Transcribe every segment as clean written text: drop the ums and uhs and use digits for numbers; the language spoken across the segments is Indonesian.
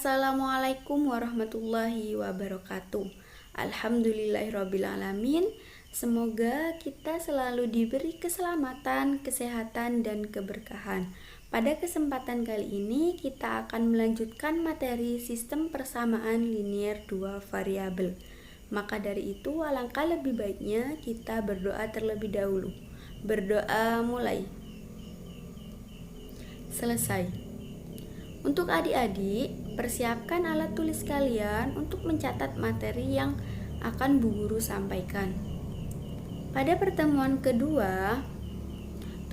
Assalamualaikum warahmatullahi wabarakatuh. Alhamdulillahirrabbilalamin. Semoga kita selalu diberi keselamatan, kesehatan, dan keberkahan. Pada kesempatan kali ini kita akan melanjutkan materi sistem persamaan linier dua variabel. Maka dari itu alangkah lebih baiknya kita berdoa terlebih dahulu. Berdoa mulai. Selesai. Untuk adik-adik, persiapkan alat tulis kalian untuk mencatat materi yang akan Bu Guru sampaikan. Pada pertemuan kedua,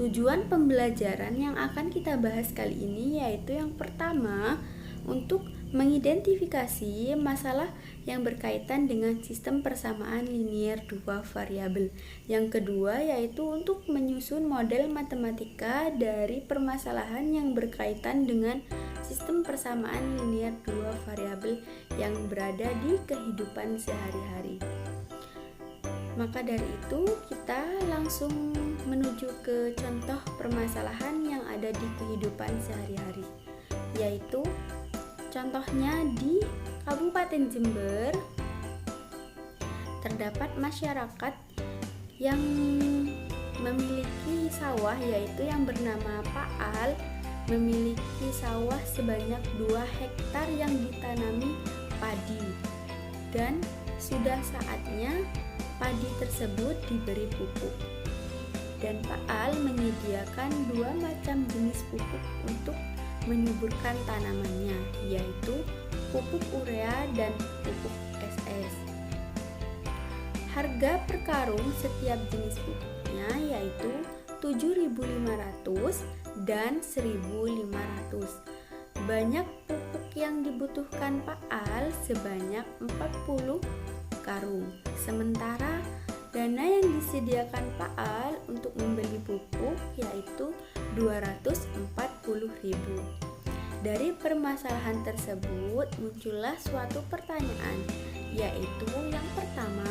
tujuan pembelajaran yang akan kita bahas kali ini yaitu yang pertama, untuk mengidentifikasi masalah yang berkaitan dengan sistem persamaan linier dua variabel. Yang kedua yaitu untuk menyusun model matematika dari permasalahan yang berkaitan dengan sistem persamaan linier dua variabel yang berada di kehidupan sehari-hari. Maka dari itu kita langsung menuju ke contoh permasalahan yang ada di kehidupan sehari-hari, yaitu contohnya di Kabupaten Jember terdapat masyarakat yang memiliki sawah, yaitu yang bernama Pak Al, memiliki sawah sebanyak 2 hektar yang ditanami padi, dan sudah saatnya padi tersebut diberi pupuk. Dan Pak Al menyediakan 2 macam jenis pupuk untuk menyuburkan tanamannya, yaitu pupuk urea dan pupuk SS. Harga per karung setiap jenis pupuknya yaitu 7.500 dan 1.500. Banyak pupuk yang dibutuhkan Pak Al sebanyak 40 karung. Sementara dana yang disediakan Pak Al untuk membeli pupuk yaitu 240.000. Dari permasalahan tersebut muncullah suatu pertanyaan, yaitu yang pertama,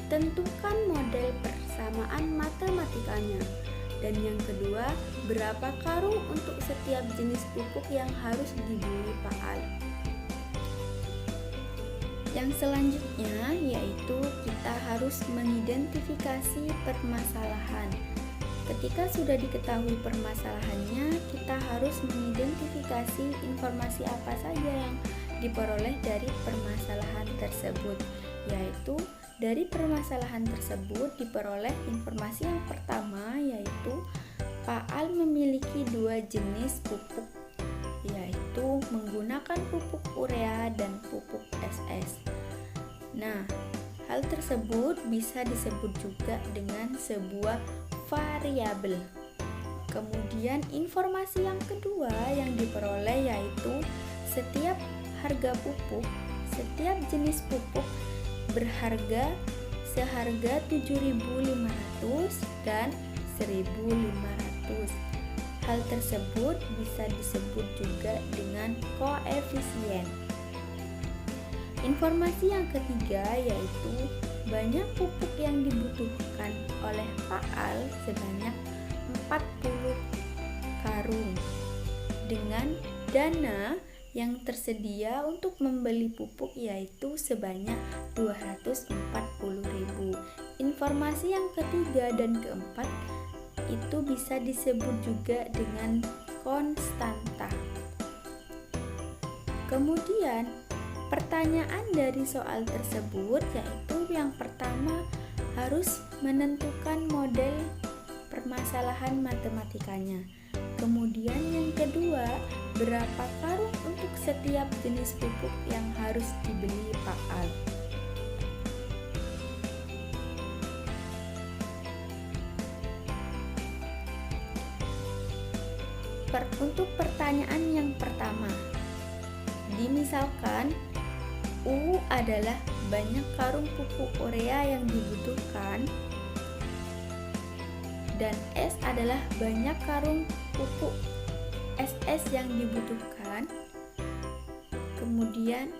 tentukan model persamaan matematikanya. Dan yang kedua, berapa karung untuk setiap jenis pupuk yang harus dibeli Pak Al. Yang selanjutnya yaitu kita harus mengidentifikasi permasalahan. Ketika sudah diketahui permasalahannya, kita harus mengidentifikasi informasi apa saja yang diperoleh dari permasalahan tersebut, yaitu dari permasalahan tersebut diperoleh informasi yang pertama, yaitu Pak Al memiliki 2 jenis pupuk, yaitu menggunakan pupuk urea dan pupuk SS. Nah, hal tersebut bisa disebut juga dengan sebuah variabel. Kemudian informasi yang kedua yang diperoleh yaitu setiap harga pupuk, setiap jenis pupuk berharga seharga 7.500 dan 1.500. Hal tersebut bisa disebut juga dengan koefisien. Informasi yang ketiga yaitu banyak pupuk yang dibutuhkan oleh Pak Al sebanyak 40 karung. Dengan dana yang tersedia untuk membeli pupuk yaitu sebanyak 240.000. Informasi yang ketiga dan keempat itu bisa disebut juga dengan konstanta. Kemudian pertanyaan dari soal tersebut yaitu yang pertama harus menentukan model permasalahan matematikanya. Kemudian yang kedua, berapa karung untuk setiap jenis pupuk yang harus dibeli Pak Al. Untuk pertanyaan yang pertama, dimisalkan U adalah banyak karung pupuk urea yang dibutuhkan dan S adalah banyak karung pupuk SS yang dibutuhkan. Kemudian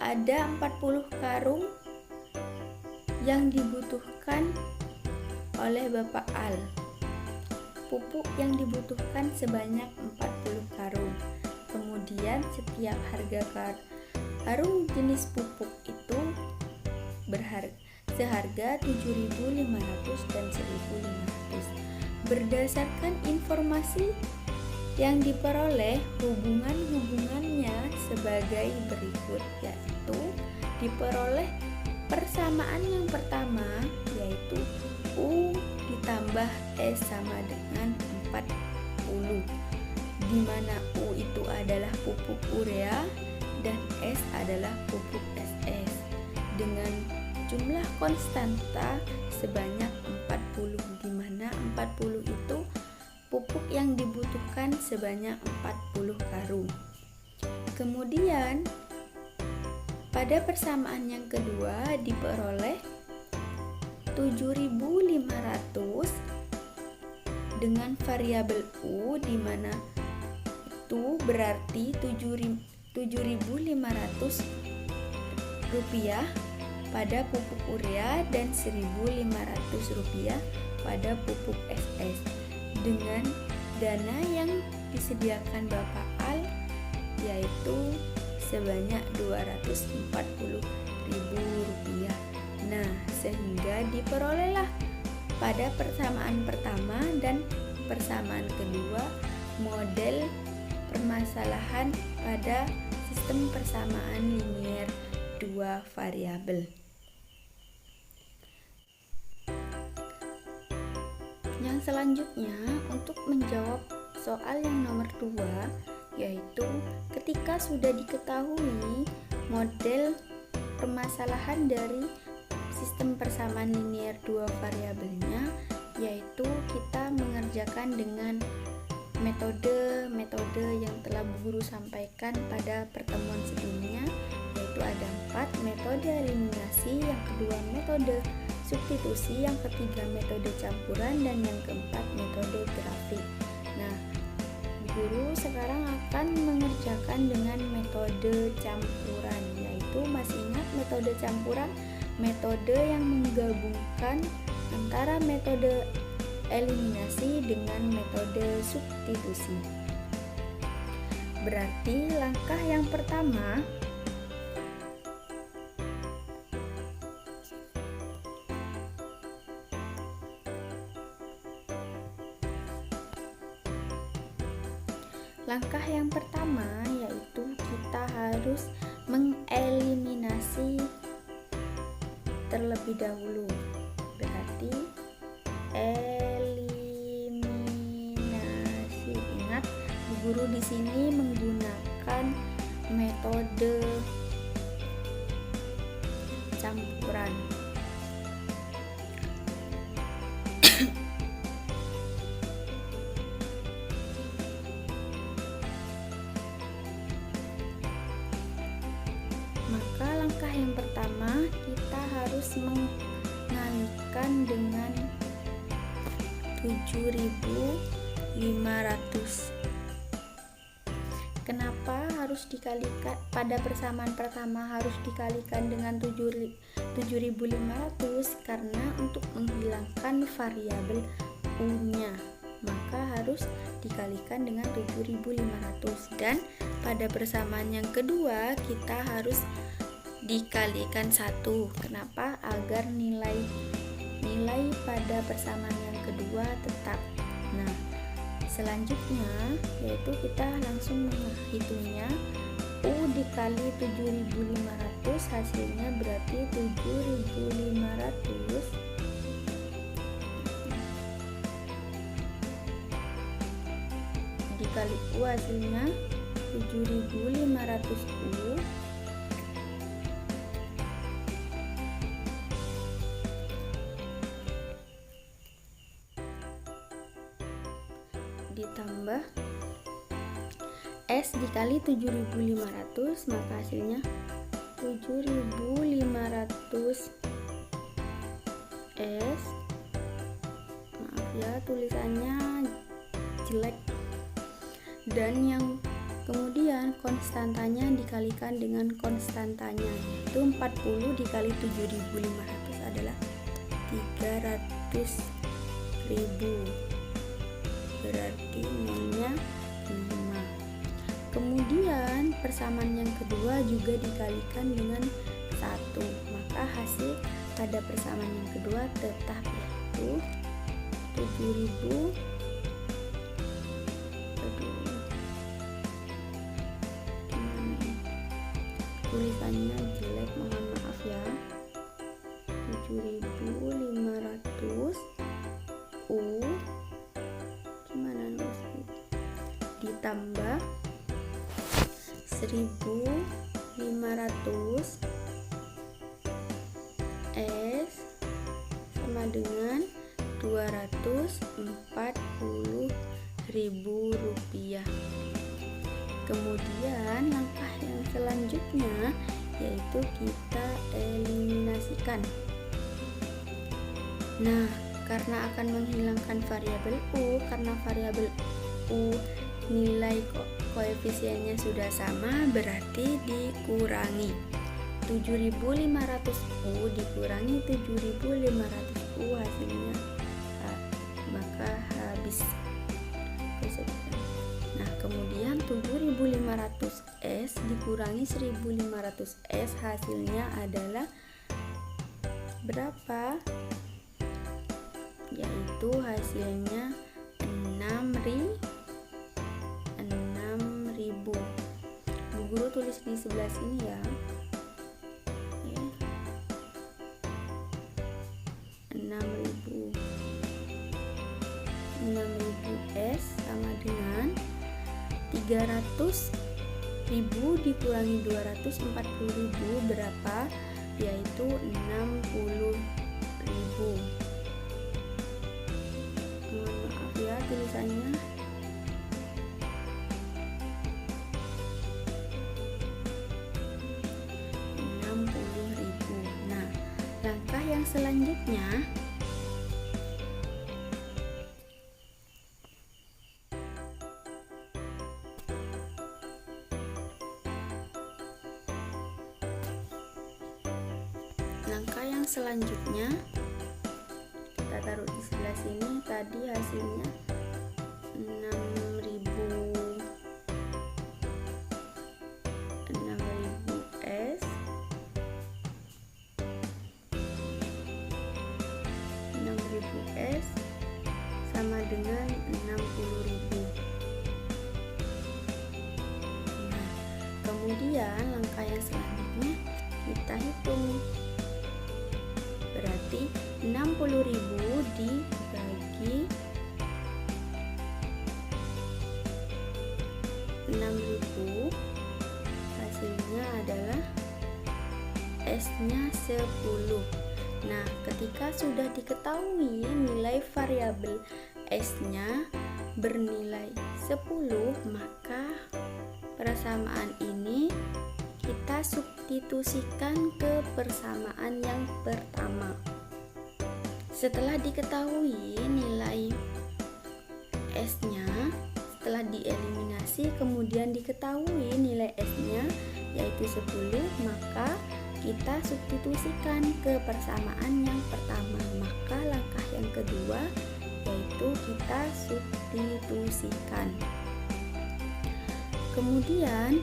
ada 40 karung yang dibutuhkan oleh Bapak Al. Pupuk yang dibutuhkan sebanyak 40 karung. Kemudian setiap harga karung jenis pupuk itu seharga 7.500 dan 1.500. Berdasarkan informasi yang diperoleh, hubungannya sebagai berikut, yaitu diperoleh persamaan yang pertama, yaitu U ditambah S sama dengan 40, di mana U itu adalah pupuk urea dan S adalah pupuk SS, dengan jumlah konstanta sebanyak 40, di mana 40 itu pupuk yang dibutuhkan sebanyak 40 karung. Kemudian pada persamaan yang kedua diperoleh 7.500 dengan variabel U, di mana itu berarti 7.500 rupiah pada pupuk urea dan 1.500 rupiah pada pupuk SS, dengan dana yang disediakan Bapak Al yaitu sebanyak 240.000 rupiah. Nah, sehingga diperolehlah pada persamaan pertama dan persamaan kedua model permasalahan pada sistem persamaan linier dua variabel. Yang selanjutnya, untuk menjawab soal yang nomor 2, yaitu ketika sudah diketahui model permasalahan dari sistem persamaan linier dua variabelnya, yaitu kita mengerjakan dengan metode yang telah Bu Guru sampaikan pada pertemuan sebelumnya, yaitu ada 4: metode eliminasi, yang kedua metode substitusi, yang ketiga metode campuran, dan yang keempat metode grafik. Nah, Guru sekarang akan mengerjakan dengan metode campuran, yaitu masih ingat metode campuran, metode yang menggabungkan antara metode eliminasi dengan metode substitusi. Berarti langkah yang pertama yaitu kita harus mengeliminasi terlebih dahulu. Berarti eliminasi. Ingat, Bu Guru di sini menggunakan metode campuran. Maka langkah yang pertama kita harus mengalihkan dengan 7.500. Kenapa harus dikalikan? Pada persamaan pertama harus dikalikan dengan 7.500 karena untuk menghilangkan variabel U-nya, maka harus dikalikan dengan 7.500. Dan pada persamaan yang kedua kita harus dikalikan 1. Kenapa? Agar nilai pada persamaan yang kedua tetap. Nah, selanjutnya yaitu kita langsung menghitungnya. U dikali 7.500 hasilnya berarti 7.500 dikali U hasilnya 7.500 U ditambah S dikali 7.500, maka hasilnya 7.500 S. Maaf ya tulisannya jelek. Dan yang kemudian konstantanya dikalikan dengan konstantanya, yaitu 40 dikali 7.500 adalah 300.000, berarti nilainya 5. Kemudian persamaan yang kedua juga dikalikan dengan 1, maka hasil pada persamaan yang kedua tetap, yaitu 7.000. Tulisannya jelek, mohon maaf ya. 7.500 U gimana nulis ditambah 1.500 S sama dengan 240.000 rupiah. Kemudian langkah yang selanjutnya yaitu kita eliminasikan. Nah, karena akan menghilangkan variabel U, karena variabel U nilai koefisiennya sudah sama, berarti dikurangi 7.500 U dikurangi 7.500 U, hasilnya maka habis. Nah, kemudian 7.500 S dikurangi 1.500 S, hasilnya adalah berapa? Yaitu hasilnya 6.000. Bu guru tulis di sebelah sini ya. 6.000 S sama dengan 300.000 dikurangi 240.000 berapa? Yaitu 60.000. Mohon maaf ya tulisannya. Nah, langkah yang selanjutnya kita taruh di sebelah sini. Tadi hasilnya 6.000 S 6.000 S sama dengan 60.000. Nah, kemudian langkah yang selanjutnya kita hitung. Berarti 60.000 dibagi 6.000, hasilnya adalah S-nya 10. Nah, ketika sudah diketahui nilai variabel S-nya bernilai 10, maka persamaan ini kita substitusikan ke persamaan yang pertama. Setelah diketahui nilai S-nya, setelah dieliminasi kemudian diketahui nilai S-nya yaitu 10, maka kita substitusikan ke persamaan yang pertama. Maka langkah yang kedua yaitu kita substitusikan. Kemudian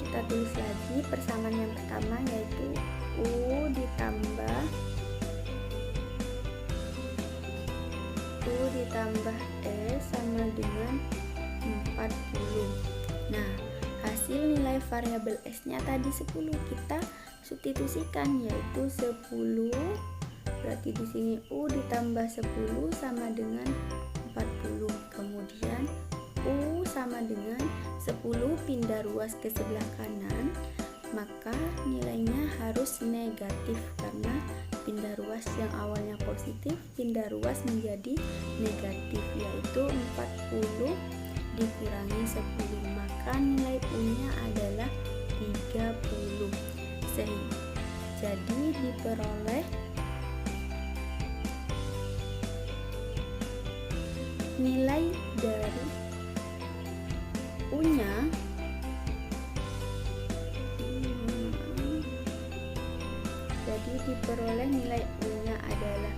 kita tulis lagi persamaan yang pertama yaitu U ditambah S sama dengan 40. Nah, hasil nilai variabel S-nya tadi 10 kita substitusikan yaitu 10. Berarti di sini U ditambah 10 sama dengan 40. Kemudian U sama dengan 10 pindah ruas ke sebelah kanan, maka nilainya harus negatif karena pindah ruas yang awalnya positif pindah ruas menjadi negatif, yaitu 40 dikurangi 10, maka nilai U-nya adalah 30. Jadi diperoleh nilai dari U-nya diperoleh nilai U-nya adalah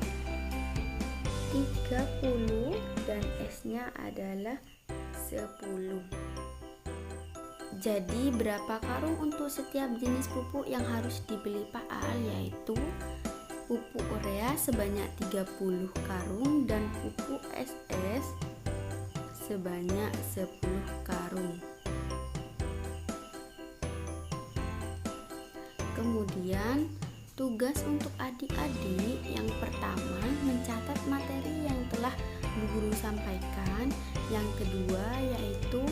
30 dan S-nya adalah 10. Jadi berapa karung untuk setiap jenis pupuk yang harus dibeli Pak Al, yaitu pupuk urea sebanyak 30 karung dan pupuk SS sebanyak 10 karung. Kemudian tugas untuk adik-adik yang pertama mencatat materi yang telah Bu Guru sampaikan. Yang kedua yaitu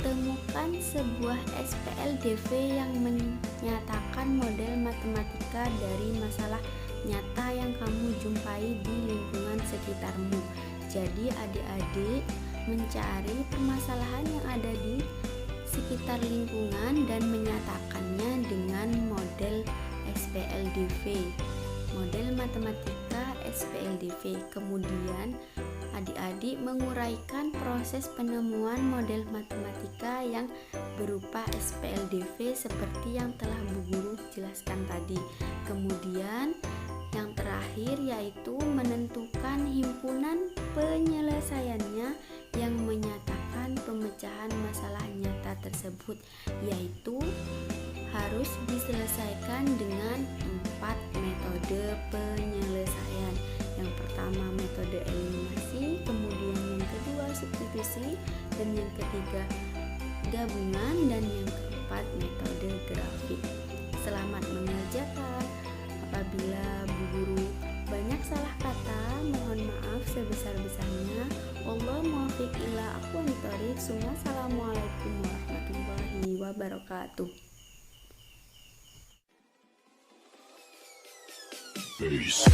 temukan sebuah SPLDV yang menyatakan model matematika dari masalah nyata yang kamu jumpai di lingkungan sekitarmu. Jadi adik-adik mencari permasalahan yang ada di sekitar lingkungan dan menyatakannya dengan model SPLDV, model matematika SPLDV. Kemudian adik-adik menguraikan proses penemuan model matematika yang berupa SPLDV seperti yang telah Bu Guru jelaskan tadi. Kemudian yang terakhir yaitu menentukan himpunan penyelesaiannya yang menyatakan pemecahan masalah nyata tersebut, yaitu harus diselesaikan dengan 4 metode penyelesaian. Yang pertama metode eliminasi, kemudian yang kedua substitusi, dan yang ketiga gabungan, dan yang keempat metode grafik. Selamat mengerjakan. Apabila Bu Guru banyak salah kata, mohon maaf sebesar-besarnya. Wallahu muwaffiq ila aqwamit thoriq. Assalamualaikum warahmatullahi wabarakatuh. Peace.